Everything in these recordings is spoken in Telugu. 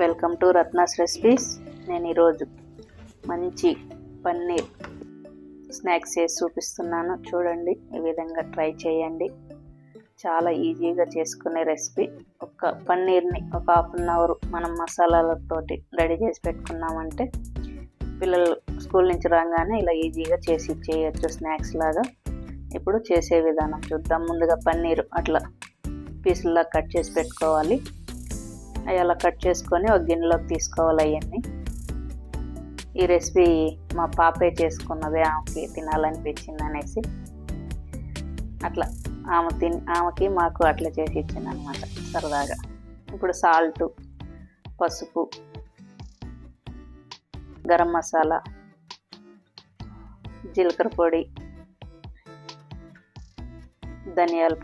Welcome to Ratna's recipes. నేను ఈరోజు మంచి పన్నీర్ స్నాక్స్ చేసి చూపిస్తున్నాను. చూడండి, ఈ విధంగా ట్రై చేయండి. చాలా ఈజీగా చేసుకునే రెసిపీ. ఒక పన్నీర్ని ఒక హాఫ్ అన్ అవర్ మనం మసాలాలతోటి రెడీ చేసి పెట్టుకున్నామంటే పిల్లలు స్కూల్ నుంచి రాగానే ఇలా ఈజీగా చేసి ఇచ్చేయచ్చు స్నాక్స్ లాగా. ఇప్పుడు చేసే విధానం చూద్దాం. ముందుగా పన్నీర్ అట్లా పీసుల్లా కట్ చేసి పెట్టుకోవాలి. అవి అలా కట్ చేసుకొని ఒక గిన్నెలోకి తీసుకోవాలి. అవన్నీ ఈ రెసిపీ మా పాపే చేసుకున్నదే, ఆమెకి తినాలనిపించింది అనేసి అట్లా ఆమెకి మాకు అట్లా చేసి ఇచ్చింది అనమాట సరదాగా. ఇప్పుడు సాల్ట్, పసుపు, గరం మసాలా, జీలకర్ర పొడి, ధనియాల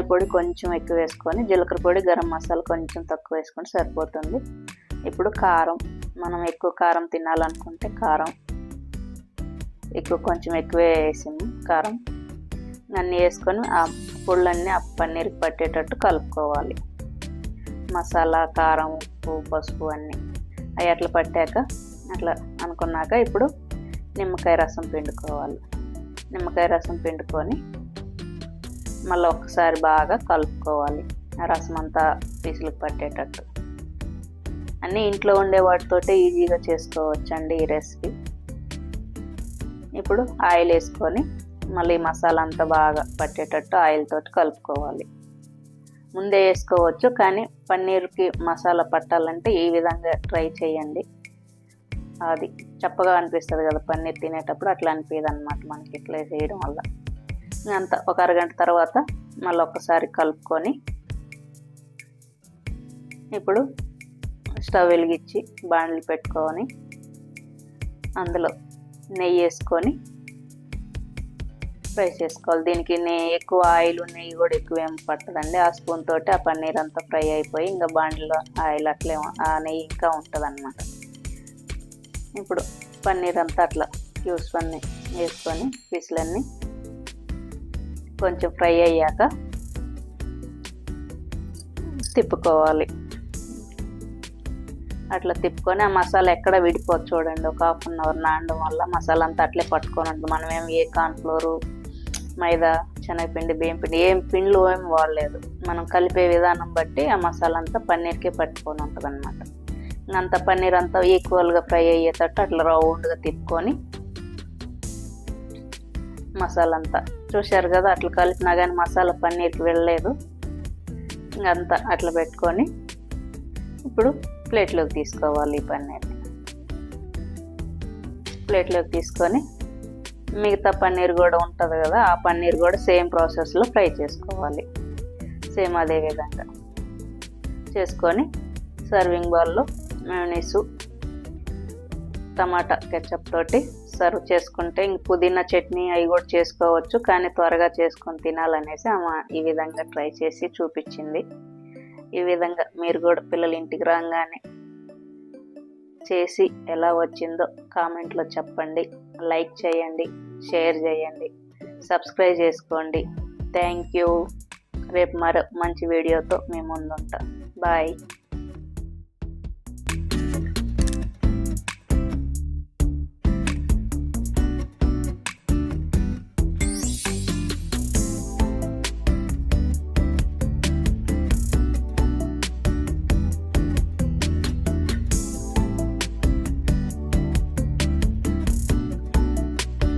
పొడి కొంచెం ఎక్కువ వేసుకొని, జీలకర్ర పొడి, గరం మసాలా కొంచెం తక్కువ వేసుకొని సరిపోతుంది. ఇప్పుడు కారం, మనం ఎక్కువ కారం తినాలనుకుంటే కారం కొంచెం ఎక్కువే వేసాము. కారం అన్నీ వేసుకొని ఆ పొళ్ళన్నీ ఆ పన్నీర్కి పట్టేటట్టు కలుపుకోవాలి. మసాలా, కారం, ఉప్పు, పసుపు అన్నీ అవి అట్లా పట్టాక అట్లా అనుకున్నాక ఇప్పుడు నిమ్మకాయ రసం పిండుకోవాలి. నిమ్మకాయ రసం పిండుకొని మళ్ళీ ఒకసారి బాగా కలుపుకోవాలి. ఆ రసం అంతా పీసులకు పట్టేటట్టు. అన్నీ ఇంట్లో ఉండే వాటితోటే ఈజీగా చేసుకోవచ్చండి ఈ రెసిపీ. ఇప్పుడు ఆయిల్ వేసుకొని మళ్ళీ మసాలా అంతా బాగా పట్టేటట్టు ఆయిల్ తోటి కలుపుకోవాలి. ముందే వేసుకోవచ్చు, కానీ పన్నీర్కి మసాలా పట్టాలంటే ఈ విధంగా ట్రై చేయండి. అది చప్పగా అనిపిస్తుంది కదా పన్నీర్ తినేటప్పుడు, అట్లా అనిపించదు అనమాట మనకి ఇట్లా చేయడం వల్ల. అంత ఒక అరగంట తర్వాత మళ్ళీ ఒక్కసారి కలుపుకొని ఇప్పుడు స్టవ్ వెలిగించి బాండ్లు పెట్టుకొని అందులో నెయ్యి వేసుకొని ఫ్రై చేసుకోవాలి. దీనికి ఎక్కువ ఆయిల్, నెయ్యి కూడా ఎక్కువ ఏం పట్టదండి. ఆ స్పూన్ తోటి ఆ పన్నీర్ అంతా ఫ్రై అయిపోయి ఇంకా బాండ్లో ఆయిల్ అట్లే ఆ నెయ్యి ఇంకా ఉంటుంది అనమాట. ఇప్పుడు పన్నీర్ అంతా అట్లా క్యూబ్స్ అన్నీ వేసుకొని పీసులన్నీ కొంచెం ఫ్రై అయ్యాక తిప్పుకోవాలి. అట్లా తిప్పుకొని ఆ మసాలా ఎక్కడ విడిపోదు చూడండి. ఒక హాఫ్ అన్ అవర్ నానడం వల్ల మసాలా అంతా అట్లే పట్టుకొని ఉంటుంది. మనం ఏ కార్న్ఫ్లోరు, మైదా, శనగపిండి, బియ్యం పిండి ఏం పిండ్లు ఏం వాడలేదు. మనం కలిపే విధానం బట్టి ఆ మసాలా అంతా పన్నీర్కే పట్టుకొని ఉంటుంది అనమాట. అంత పన్నీర్ అంతా ఈక్వల్గా ఫ్రై అయ్యేటట్టు అట్లా రౌండ్గా తిప్పుకొని మసాలా అంతా చూశారు కదా, అట్లా కలిపినా కానీ మసాలా పన్నీర్కి వెళ్ళలేదు. ఇంకంతా అట్లా పెట్టుకొని ఇప్పుడు ప్లేట్లోకి తీసుకోవాలి. ఈ పన్నీర్ని ప్లేట్లోకి తీసుకొని మిగతా పన్నీర్ కూడా ఉంటుంది కదా, ఆ పన్నీర్ కూడా సేమ్ ప్రాసెస్లో ఫ్రై చేసుకోవాలి. సేమ్ అదే విధంగా చేసుకొని సర్వింగ్ బౌల్లో మయోనీసు, టమాటా కెచప్ తోటి సర్వ్ చేసుకుంటే ఇంక పుదీనా చట్నీ అవి కూడా చేసుకోవచ్చు, కానీ త్వరగా చేసుకొని తినాలనేసి ఆమె ఈ విధంగా ట్రై చేసి చూపించింది. ఈ విధంగా మీరు కూడా పిల్లలు ఇంటికి రాగానే చేసి ఎలా వచ్చిందో కామెంట్లో చెప్పండి. లైక్ చేయండి, షేర్ చేయండి, సబ్స్క్రైబ్ చేసుకోండి. Thank you. రేపు మరో మంచి వీడియోతో మీ ముందుంటా. బాయ్.